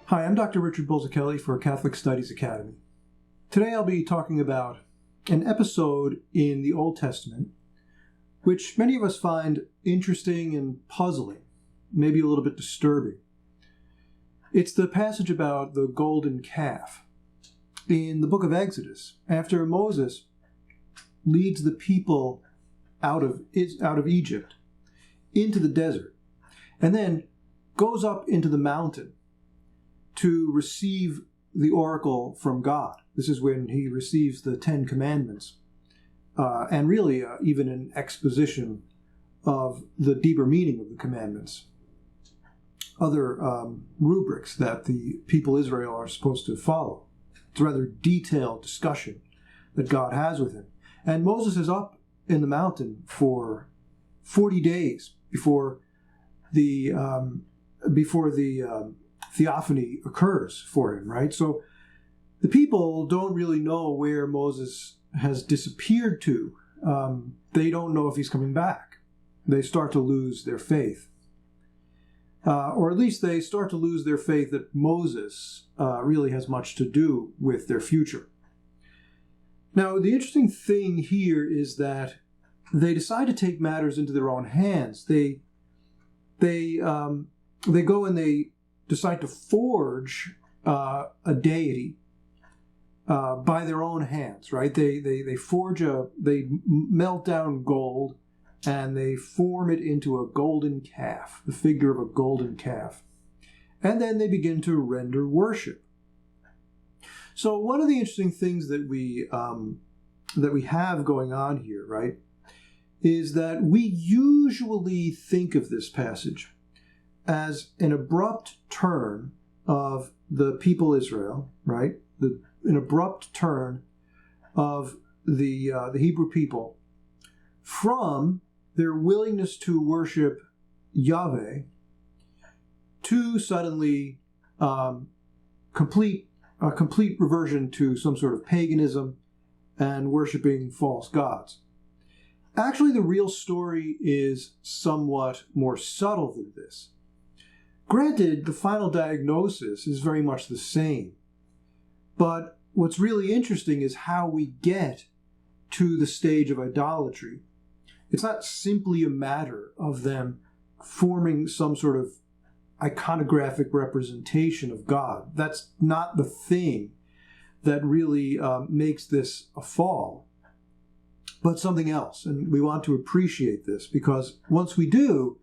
Hi, I'm Dr. Richard Bulzachelli for Catholic Studies Academy. Today I'll be talking about an episode in the Old Testament which many of us find interesting and puzzling, maybe a little bit disturbing. It's the passage about the golden calf. In the book of Exodus, after Moses leads the people out of Egypt into the desert, and then goes up into the mountain to receive the oracle from God. This is when he receives the 10 Commandments, and really even an exposition of the deeper meaning of the commandments, other rubrics that the people of Israel are supposed to follow. It's a rather detailed discussion that God has with him. And Moses is up in the mountain for 40 days before the theophany occurs for him, right? So the people don't really know where Moses has disappeared to. They don't know if he's coming back. They start to lose their faith. Or at least they start to lose their faith that Moses really has much to do with their future. Now, the interesting thing here is that they decide to take matters into their own hands. They go and they decide to forge a deity by their own hands, right? They melt down gold and they form it into a golden calf, the figure of a golden calf. And then they begin to render worship. So one of the interesting things that we have going on here, right, is that we usually think of this passage as an abrupt turn of the people Israel, right? An abrupt turn of the Hebrew people from their willingness to worship Yahweh to suddenly complete reversion to some sort of paganism and worshiping false gods. Actually, the real story is somewhat more subtle than this. Granted, the final diagnosis is very much the same, but what's really interesting is how we get to the stage of idolatry. It's not simply a matter of them forming some sort of iconographic representation of God. That's not the thing that really makes this a fall, but something else. And we want to appreciate this because once we do,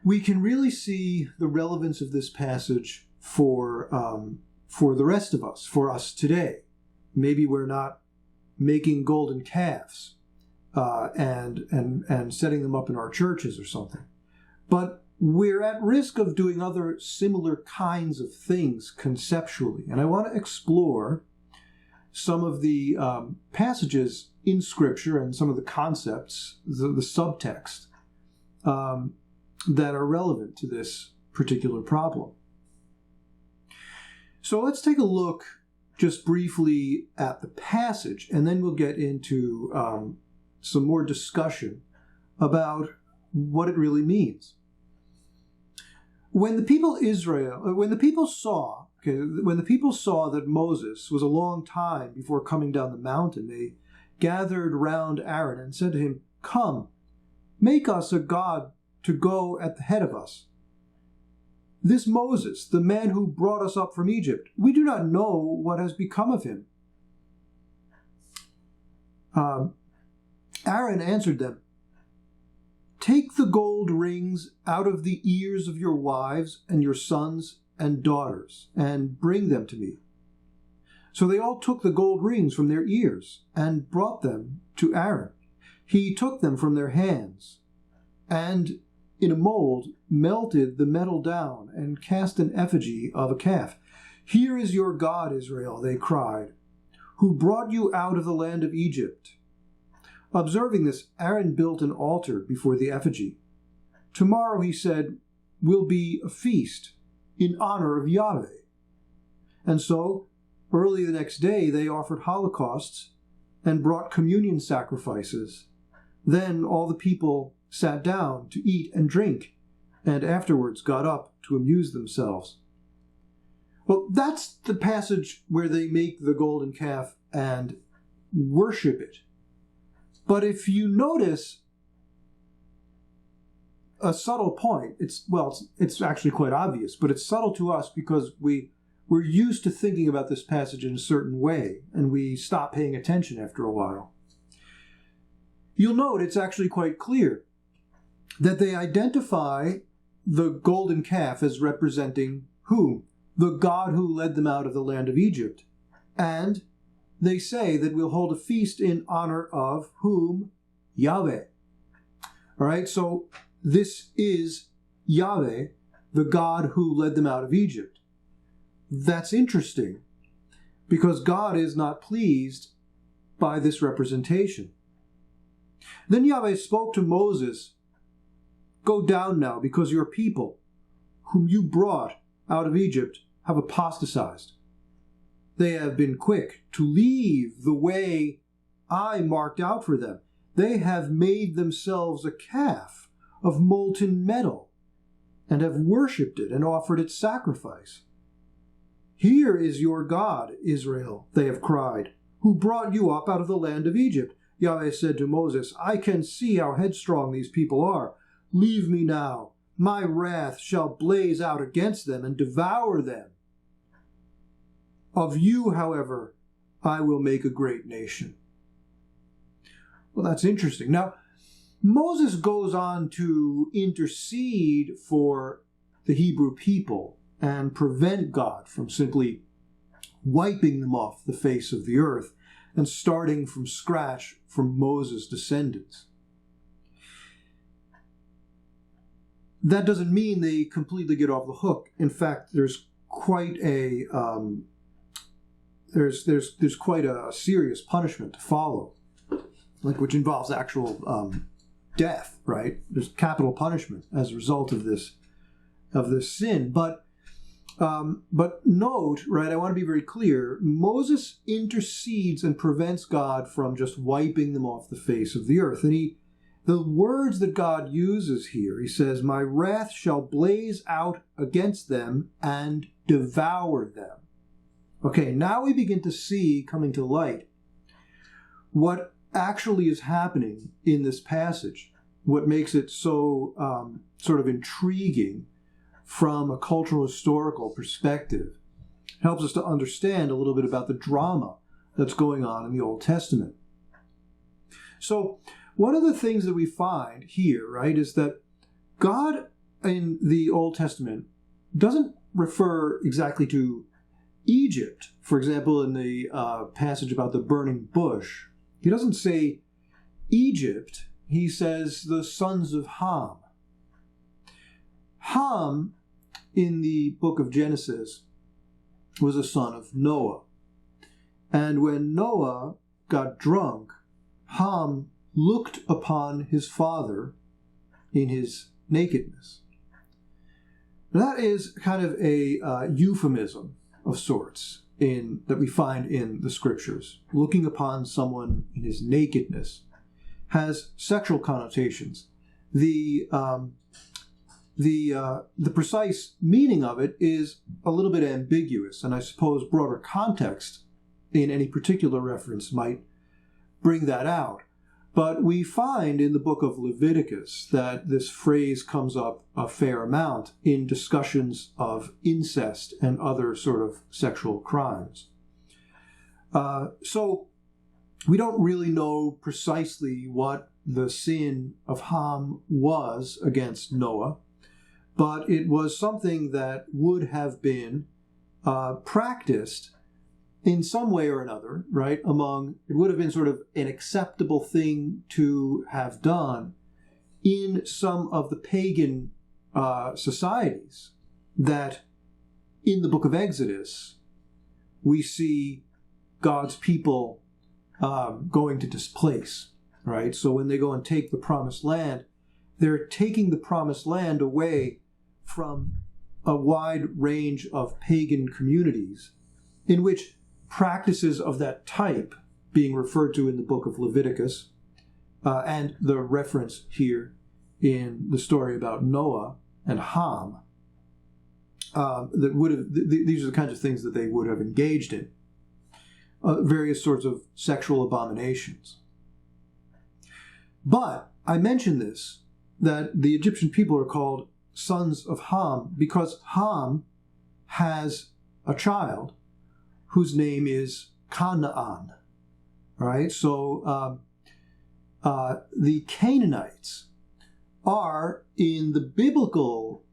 we can really see the relevance of this passage for the rest of us, for us today. Maybe we're not making golden calves and setting them up in our churches or something, but we're at risk of doing other similar kinds of things conceptually. And I want to explore some of the passages in Scripture and some of the concepts, the subtext, that are relevant to this particular problem. So let's take a look just briefly at the passage, and then we'll get into some more discussion about what it really means. When the people saw that Moses was a long time before coming down the mountain, they gathered round Aaron and said to him, "Come, make us a god to go at the head of us. This Moses, the man who brought us up from Egypt, we do not know what has become of him." Aaron answered them, "Take the gold rings out of the ears of your wives and your sons and daughters, and bring them to me." So they all took the gold rings from their ears and brought them to Aaron. He took them from their hands, and in a mold melted the metal down and cast an effigy of a calf. "Here is your God, Israel," they cried, "who brought you out of the land of Egypt." Observing this, Aaron built an altar before the effigy. "Tomorrow," he said, "will be a feast in honor of Yahweh." And so, early the next day, they offered holocausts and brought communion sacrifices. Then all the people sat down to eat and drink, and afterwards got up to amuse themselves. Well, that's the passage where they make the golden calf and worship it. But if you notice a subtle point, it's actually quite obvious, but it's subtle to us because we're used to thinking about this passage in a certain way, and we stop paying attention after a while. You'll note it's actually quite clear that they identify the golden calf as representing whom? The God who led them out of the land of Egypt. And they say that we'll hold a feast in honor of whom? Yahweh. All right, so this is Yahweh, the God who led them out of Egypt. That's interesting, because God is not pleased by this representation. Then Yahweh spoke to Moses, "Go down now, because your people, whom you brought out of Egypt, have apostatized. They have been quick to leave the way I marked out for them. They have made themselves a calf of molten metal, and have worshipped it and offered its sacrifice. Here is your God, Israel, they have cried, who brought you up out of the land of Egypt." Yahweh said to Moses, "I can see how headstrong these people are. Leave me now. My wrath shall blaze out against them and devour them. Of you, however, I will make a great nation." Well, that's interesting. Now, Moses goes on to intercede for the Hebrew people and prevent God from simply wiping them off the face of the earth and starting from scratch from Moses' descendants. That doesn't mean they completely get off the hook. In fact, there's quite a there's quite a serious punishment to follow, like which involves actual death. Right? There's capital punishment as a result of this sin. But note, right? I want to be very clear. Moses intercedes and prevents God from just wiping them off the face of the earth, and the words that God uses here, he says, "My wrath shall blaze out against them and devour them." Okay, now we begin to see coming to light what actually is happening in this passage, what makes it so sort of intriguing from a cultural historical perspective. It helps us to understand a little bit about the drama that's going on in the Old Testament. So, one of the things that we find here, right, is that God in the Old Testament doesn't refer exactly to Egypt. For example, in the passage about the burning bush, he doesn't say Egypt, he says the sons of Ham. Ham, in the book of Genesis, was a son of Noah. And when Noah got drunk, Ham looked upon his father in his nakedness. That is kind of a euphemism of sorts that we find in the scriptures. Looking upon someone in his nakedness has sexual connotations. The precise meaning of it is a little bit ambiguous, and I suppose broader context in any particular reference might bring that out. But we find in the book of Leviticus that this phrase comes up a fair amount in discussions of incest and other sort of sexual crimes. So we don't really know precisely what the sin of Ham was against Noah, but it was something that would have been practiced in some way or another, right? It would have been sort of an acceptable thing to have done in some of the pagan societies that in the book of Exodus we see God's people going to displace, right? So when they go and take the promised land, they're taking the promised land away from a wide range of pagan communities in which practices of that type being referred to in the book of Leviticus and the reference here in the story about Noah and Ham that would have. These are the kinds of things that they would have engaged in. Various sorts of sexual abominations. But I mention this, that the Egyptian people are called sons of Ham because Ham has a child whose name is Canaan. Right? So the Canaanites are in the biblical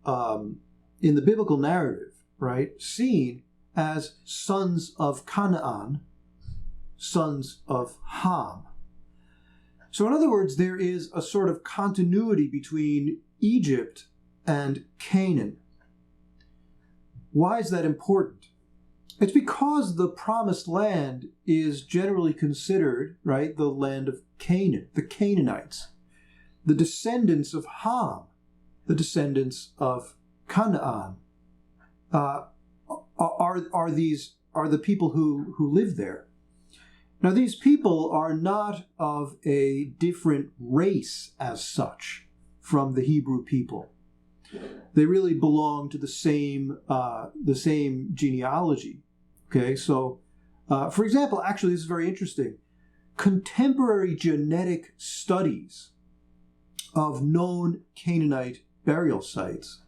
narrative, right, seen as sons of Canaan, sons of Ham. So in other words, there is a sort of continuity between Egypt and Canaan. Why is that important? It's because the promised land is generally considered, right, the land of Canaan, the Canaanites, the descendants of Ham, the descendants of Canaan, are the people who live there. Now, these people are not of a different race as such from the Hebrew people. They really belong to the same genealogy. Okay, so for example, actually, this is very interesting. Contemporary genetic studies of known Canaanite burial sites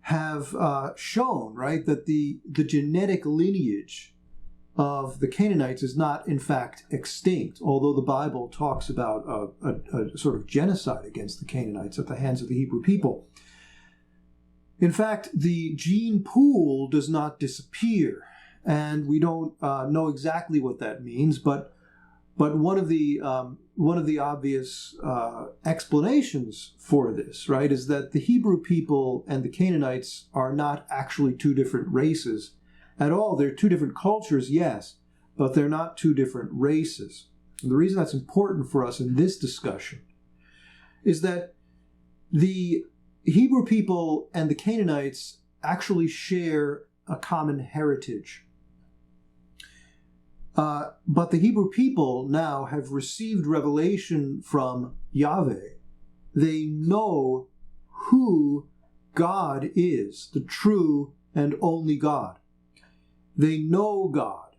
have shown, right, that the genetic lineage of the Canaanites is not, in fact, extinct, although the Bible talks about a sort of genocide against the Canaanites at the hands of the Hebrew people. In fact, the gene pool does not disappear, and we don't know exactly what that means, but one of the obvious explanations for this, right, is that the Hebrew people and the Canaanites are not actually two different races at all. They're two different cultures, yes, but they're not two different races. And the reason that's important for us in this discussion is that the Hebrew people and the Canaanites actually share a common heritage. But the Hebrew people now have received revelation from Yahweh. They know who God is, the true and only God. They know God,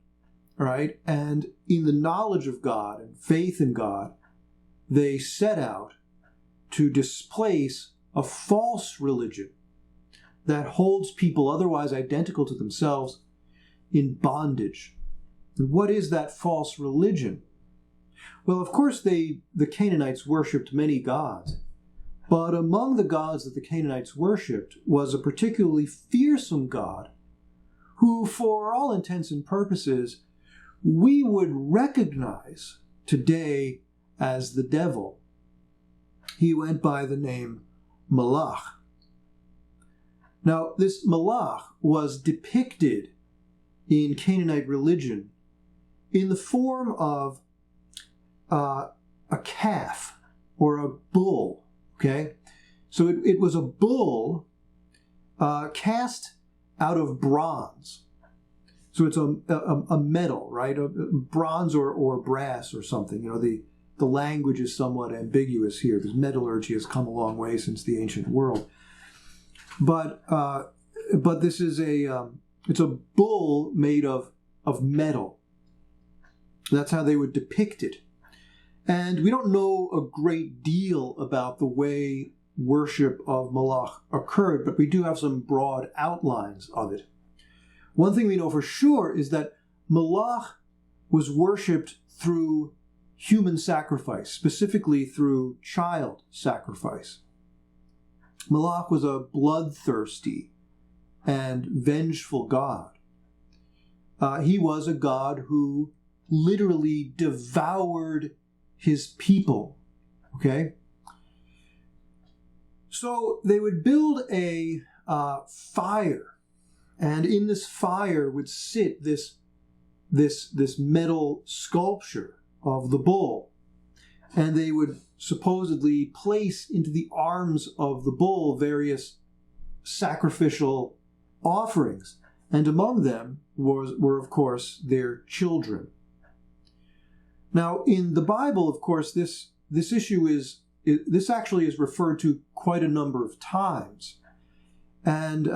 right? And in the knowledge of God and faith in God, they set out to displace a false religion that holds people otherwise identical to themselves in bondage. And what is that false religion? Well, of course, the Canaanites worshipped many gods, but among the gods that the Canaanites worshipped was a particularly fearsome god who, for all intents and purposes, we would recognize today as the devil. He went by the name Moloch. Now, this Moloch was depicted in Canaanite religion in the form of a calf or a bull, okay? So it was a bull cast out of bronze. So it's a metal, right? A bronze or brass or something. You know, the language is somewhat ambiguous here because metallurgy has come a long way since the ancient world. But this is it's a bull made of metal. That's how they would depict it. And we don't know a great deal about the way worship of Moloch occurred, but we do have some broad outlines of it. One thing we know for sure is that Moloch was worshipped through human sacrifice, specifically through child sacrifice. Moloch was a bloodthirsty and vengeful god. He was a god who literally devoured his people, okay? So they would build a fire, and in this fire would sit this metal sculpture of the bull, and they would supposedly place into the arms of the bull various sacrificial offerings, and among them were of course their children. Now, in the Bible, of course, this issue this actually is referred to quite a number of times, and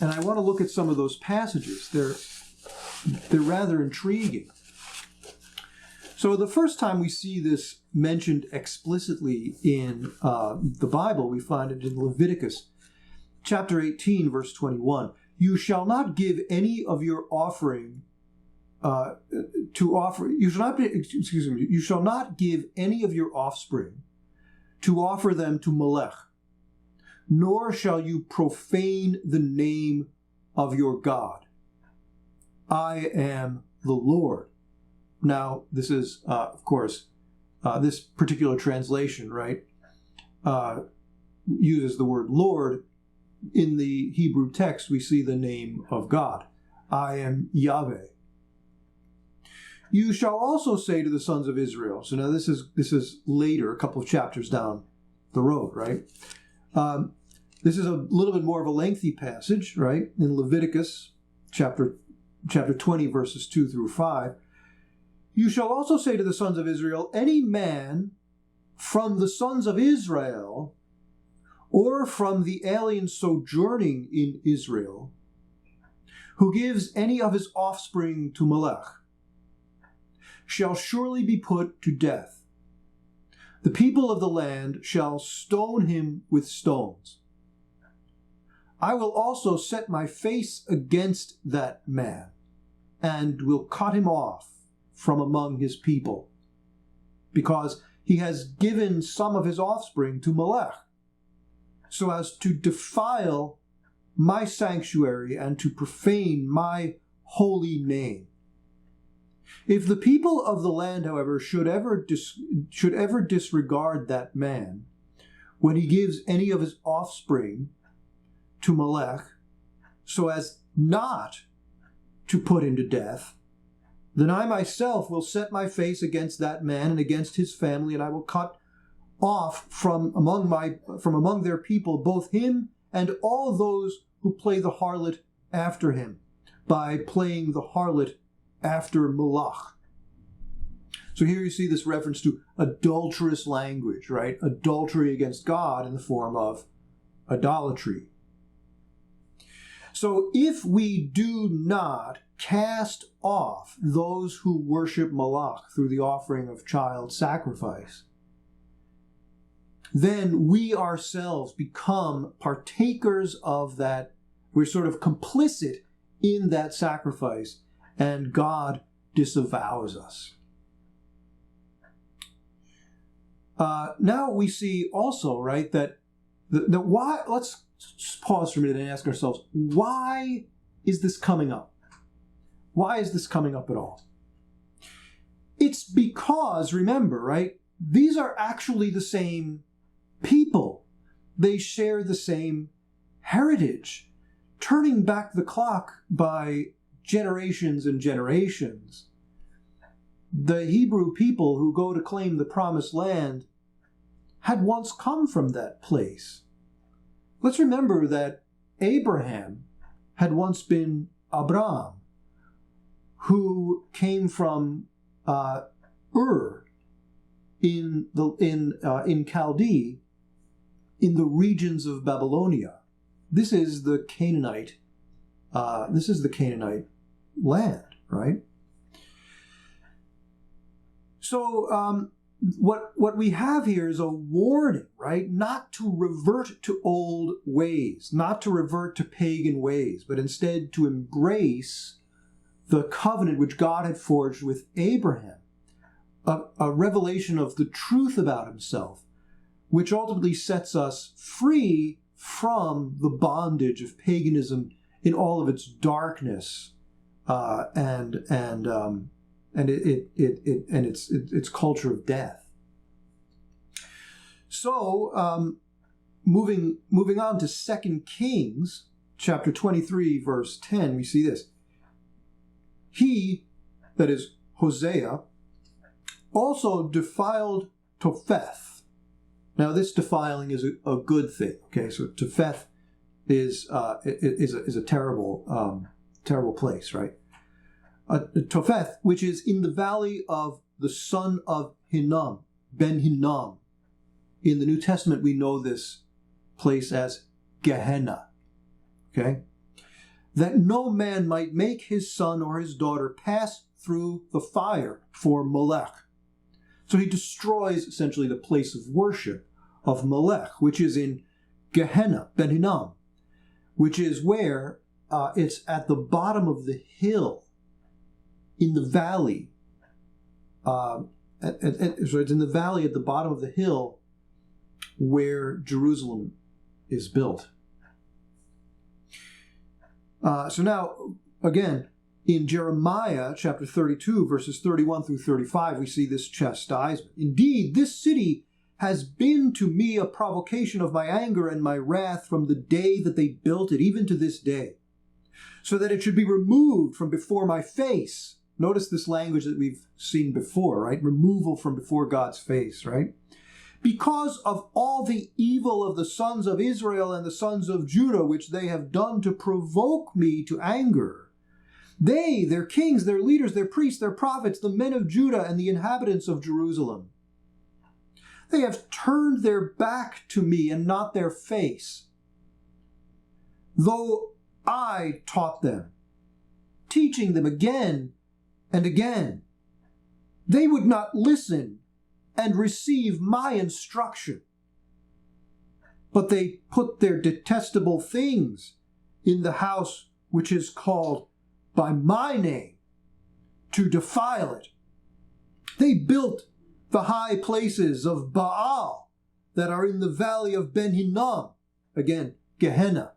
And I want to look at some of those passages. They're rather intriguing. So the first time we see this mentioned explicitly in the Bible, we find it in Leviticus chapter 18, verse 21. You shall not give any of your offering to offer. You shall not give any of your offspring to offer them to Moloch, nor shall you profane the name of your God. I am the Lord. Now, this is, of course, this particular translation, right, uses the word Lord. In the Hebrew text, we see the name of God. I am Yahweh. You shall also say to the sons of Israel. So now this is later, a couple of chapters down the road, right? This is a little bit more of a lengthy passage, right? In Leviticus chapter 20, verses 2 through 5. You shall also say to the sons of Israel, any man from the sons of Israel or from the alien sojourning in Israel who gives any of his offspring to Moloch shall surely be put to death. The people of the land shall stone him with stones. I will also set my face against that man and will cut him off from among his people, because he has given some of his offspring to Moloch, so as to defile my sanctuary and to profane my holy name. If the people of the land, however, should ever disregard that man when he gives any of his offspring to Moloch, so as not to put him to death, then I myself will set my face against that man and against his family, and I will cut off from among their people both him and all those who play the harlot after him, by playing the harlot after Moloch. So here you see this reference to adulterous language, right? Adultery against God in the form of idolatry. So if we do not cast off those who worship Moloch through the offering of child sacrifice, then we ourselves become partakers of that. We're sort of complicit in that sacrifice, and God disavows us. Now we see also, right, that the why. Let's pause for a minute and ask ourselves, why is this coming up? Why is this coming up at all? It's because, remember, right, these are actually the same people. They share the same heritage. Turning back the clock by generations and generations, the Hebrew people who go to claim the promised land had once come from that place. Let's remember that Abraham had once been Abraham, who came from Ur in Chaldee, in the regions of Babylonia. This is the Canaanite. Land, right? So what we have here is a warning, right? Not to revert to old ways, not to revert to pagan ways, but instead to embrace the covenant which God had forged with Abraham, a revelation of the truth about himself, which ultimately sets us free from the bondage of paganism in all of its darkness and its culture of death. So, moving on to 2 Kings chapter 23, verse 10, we see this. He, that is Hosea, also defiled Topheth. Now, this defiling is a good thing. Okay, so Topheth is a terrible place, right? Topheth, which is in the valley of the son of Hinnom, Ben Hinnom. In the New Testament, we know this place as Gehenna. Okay, that no man might make his son or his daughter pass through the fire for Moloch. So he destroys essentially the place of worship of Moloch, which is in Gehenna, Ben Hinnom, which is where it's at the bottom of the hill in the valley. So it's in the valley at the bottom of the hill where Jerusalem is built. So now, again, in Jeremiah chapter 32, verses 31 through 35, we see this chastisement. Indeed, this city has been to me a provocation of my anger and my wrath from the day that they built it, even to this day, so that it should be removed from before my face. Notice this language that we've seen before, right? Removal from before God's face, right? Because of all the evil of the sons of Israel and the sons of Judah, which they have done to provoke me to anger. They, their kings, their leaders, their priests, their prophets, the men of Judah, and the inhabitants of Jerusalem. They have turned their back to me and not their face. Though I taught them, teaching them again and again, they would not listen and receive my instruction. But they put their detestable things in the house which is called by my name to defile it. They built the high places of Baal that are in the valley of Ben Hinnom, again, Gehenna,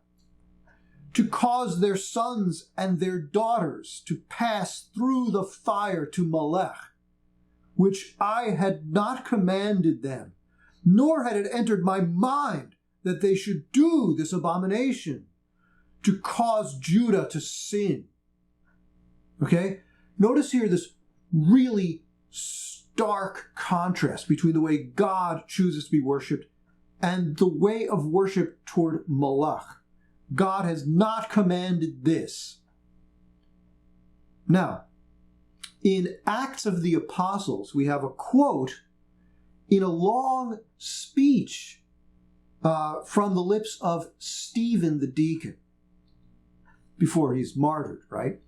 to cause their sons and their daughters to pass through the fire to Moloch, which I had not commanded them, nor had it entered my mind that they should do this abomination, to cause Judah to sin. Okay? Notice here this really stark contrast between the way God chooses to be worshipped and the way of worship toward Moloch. God has not commanded this. Now, in Acts of the Apostles, we have a quote in a long speech from the lips of Stephen the deacon before he's martyred, right?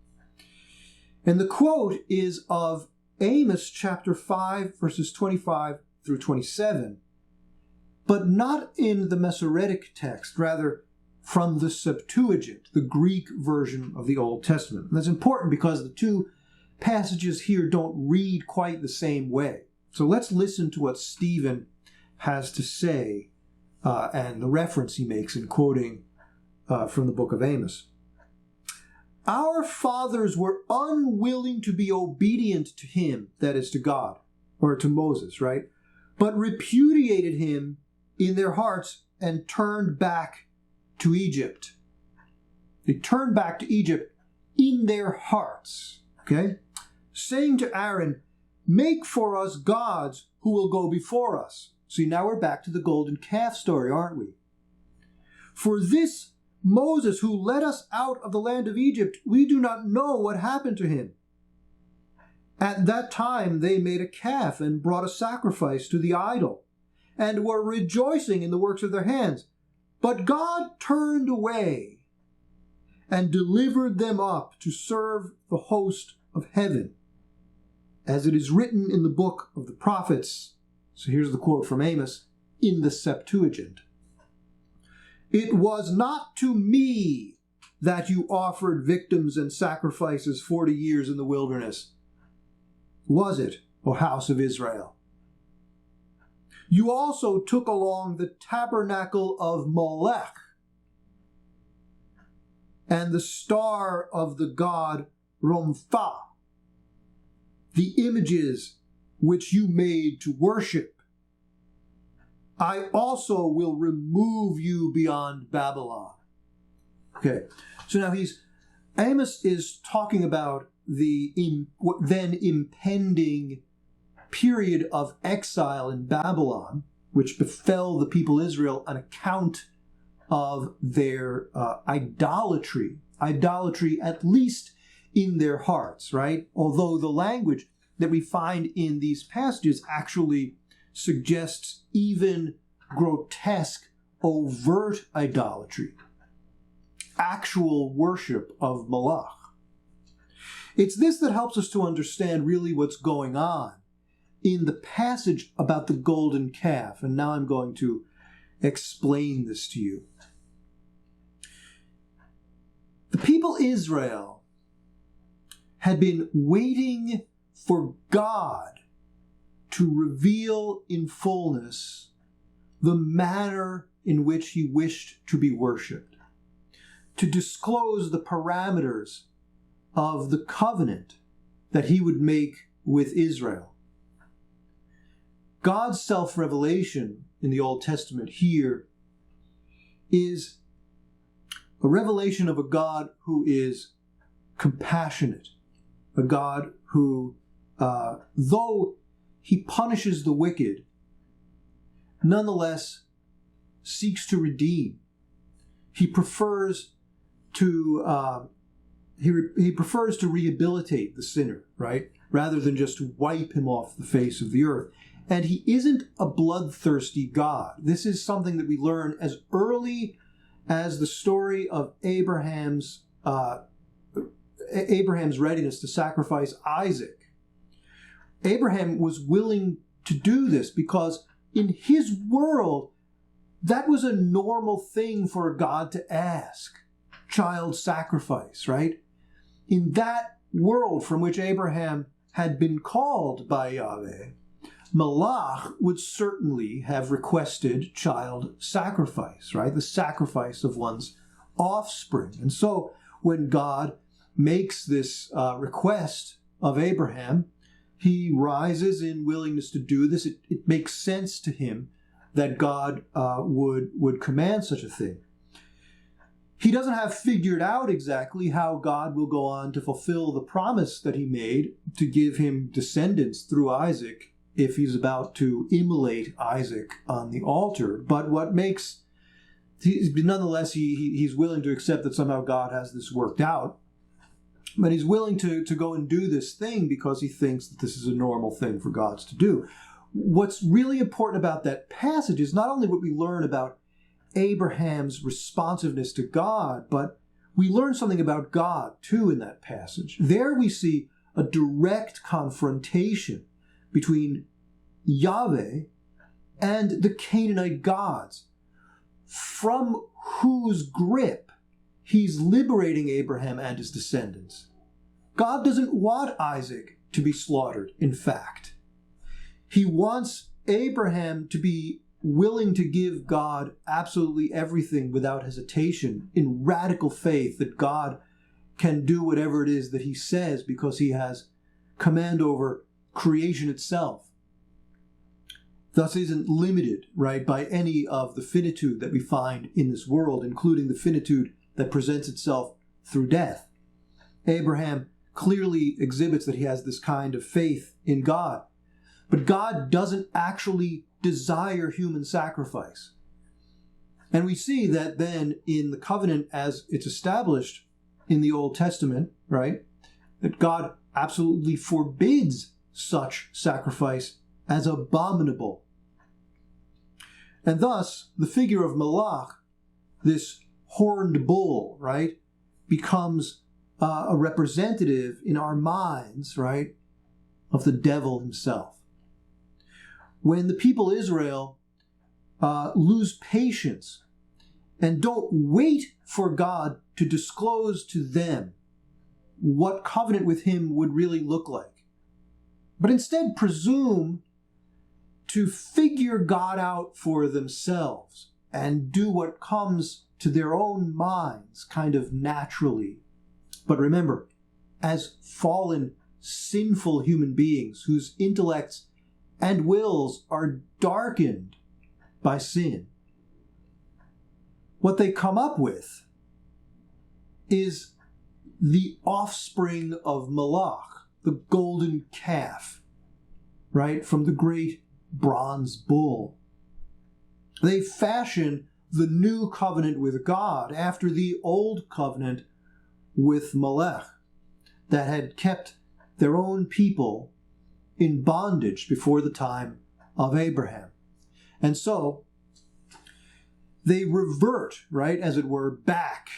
And the quote is of Amos chapter 5, verses 25 through 27, but not in the Masoretic text, rather from the Septuagint, the Greek version of the Old Testament. And that's important because the two passages here don't read quite the same way. So let's listen to what Stephen has to say and the reference he makes in quoting from the book of Amos. Our fathers were unwilling to be obedient to him, that is to God, or to Moses, right? But repudiated him in their hearts and turned back to Egypt. They turned back to Egypt in their hearts, okay? Saying to Aaron, make for us gods who will go before us. See, now we're back to the golden calf story, aren't we? For this Moses, who led us out of the land of Egypt, we do not know what happened to him. At that time they made a calf and brought a sacrifice to the idol, and were rejoicing in the works of their hands. But God turned away and delivered them up to serve the host of heaven, as it is written in the book of the prophets. So here's the quote from Amos in the Septuagint. It was not to me that you offered victims and sacrifices 40 years in the wilderness, was it, O house of Israel? You also took along the tabernacle of Moloch and the star of the god Romphah, the images which you made to worship. I also will remove you beyond Babylon. Okay, so now Amos is talking about the then impending period of exile in Babylon, which befell the people Israel on account of their idolatry at least in their hearts, right? Although the language that we find in these passages actually suggests even grotesque, overt idolatry. actual worship of Moloch. It's this that helps us to understand really what's going on in the passage about the golden calf. And now I'm going to explain this to you. The people Israel had been waiting for God to reveal in fullness the manner in which he wished to be worshipped, to disclose the parameters of the covenant that he would make with Israel. God's self-revelation in the Old Testament here is a revelation of a God who is compassionate, a God who, though he punishes the wicked, nonetheless seeks to redeem. He prefers to he prefers to rehabilitate the sinner, right, rather than just wipe him off the face of the earth. And he isn't a bloodthirsty God. This is something that we learn as early as the story of Abraham's readiness to sacrifice Isaac. Abraham was willing to do this because in his world, that was a normal thing for a God to ask. Child sacrifice, right? In that world from which Abraham had been called by Yahweh, Moloch would certainly have requested child sacrifice, right? The sacrifice of one's offspring. And so when God makes this request of Abraham, he rises in willingness to do this. It makes sense to him that God would command such a thing. He doesn't have figured out exactly how God will go on to fulfill the promise that he made to give him descendants through Isaac if he's about to immolate Isaac on the altar. But nonetheless, he's willing to accept that somehow God has this worked out. But he's willing to go and do this thing because he thinks that this is a normal thing for gods to do. What's really important about that passage is not only what we learn about Abraham's responsiveness to God, but we learn something about God too in that passage. There we see a direct confrontation between Yahweh and the Canaanite gods, from whose grip he's liberating Abraham and his descendants. God doesn't want Isaac to be slaughtered, in fact. He wants Abraham to be willing to give God absolutely everything without hesitation, in radical faith that God can do whatever it is that he says because he has command over creation itself. Thus isn't limited, right, by any of the finitude that we find in this world, including the finitude that presents itself through death. Abraham clearly exhibits that he has this kind of faith in God. But God doesn't actually desire human sacrifice. And we see that then in the covenant as it's established in the Old Testament, right, that God absolutely forbids such sacrifice as abominable. And thus, the figure of Moloch, this horned bull, right, becomes a representative in our minds, right, of the devil himself. When the people Israel lose patience and don't wait for God to disclose to them what covenant with him would really look like, but instead presume to figure God out for themselves and do what comes to their own minds kind of naturally. But remember, as fallen, sinful human beings whose intellects and wills are darkened by sin, what they come up with is the offspring of Moloch, the golden calf, right, from the great bronze bull. They fashion the new covenant with God after the old covenant with Moloch that had kept their own people in bondage before the time of Abraham. And so they revert, right, as it were, back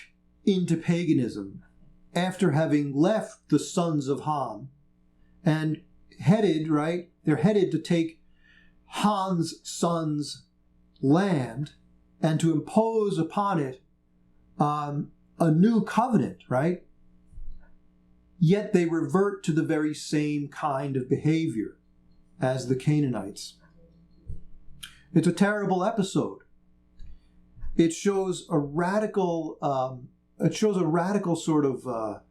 into paganism after having left the sons of Ham and headed, right? They're headed to take Ham's sons' land and to impose upon it a new covenant, right? Yet they revert to the very same kind of behavior as the Canaanites. It's a terrible episode. It shows a radical sort of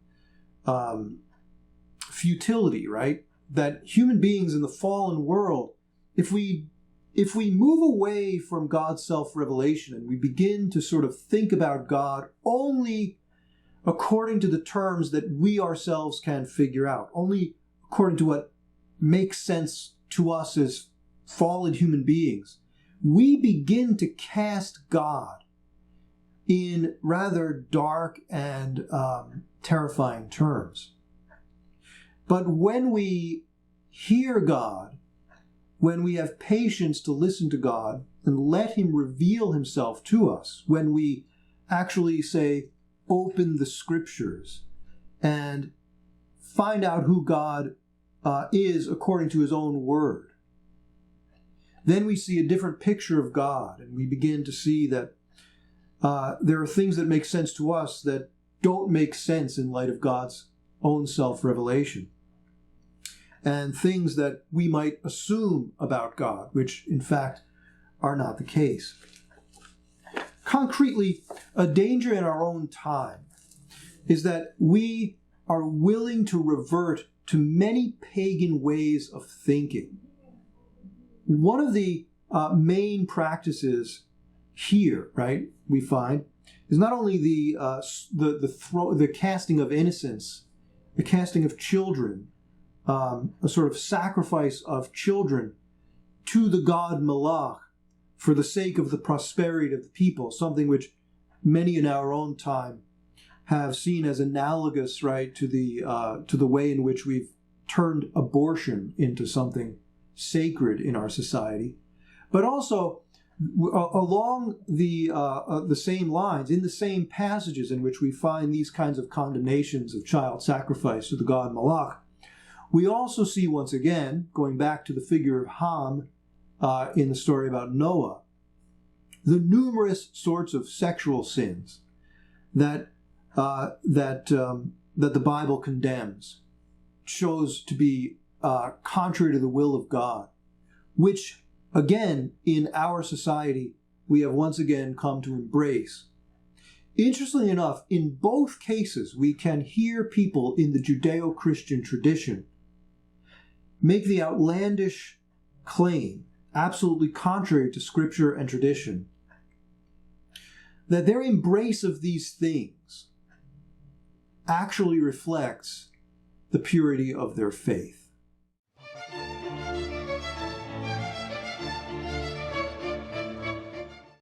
futility, right? That human beings in the fallen world, if we move away from God's self-revelation and we begin to sort of think about God only according to the terms that we ourselves can figure out, only according to what makes sense to us as fallen human beings, we begin to cast God in rather dark and terrifying terms. But when we hear God, when we have patience to listen to God and let Him reveal Himself to us, when we actually say, open the Scriptures and find out who God is according to His own Word, then we see a different picture of God, and we begin to see that there are things that make sense to us that don't make sense in light of God's own self-revelation, and things that we might assume about God, which in fact are not the case. Concretely, a danger in our own time is that we are willing to revert to many pagan ways of thinking. One of the main practices here, right, we find, is not only the casting of innocence, the casting of children, a sort of sacrifice of children to the god Moloch for the sake of the prosperity of the people, something which many in our own time have seen as analogous, right, to the way in which we've turned abortion into something sacred in our society, but also along the same lines, in the same passages in which we find these kinds of condemnations of child sacrifice to the god Moloch, we also see once again, going back to the figure of Ham in the story about Noah, the numerous sorts of sexual sins that the Bible condemns, shows to be contrary to the will of God, which again in our society we have once again come to embrace. Interestingly enough, in both cases we can hear people in the Judeo-Christian tradition make the outlandish claim, absolutely contrary to Scripture and tradition, that their embrace of these things actually reflects the purity of their faith.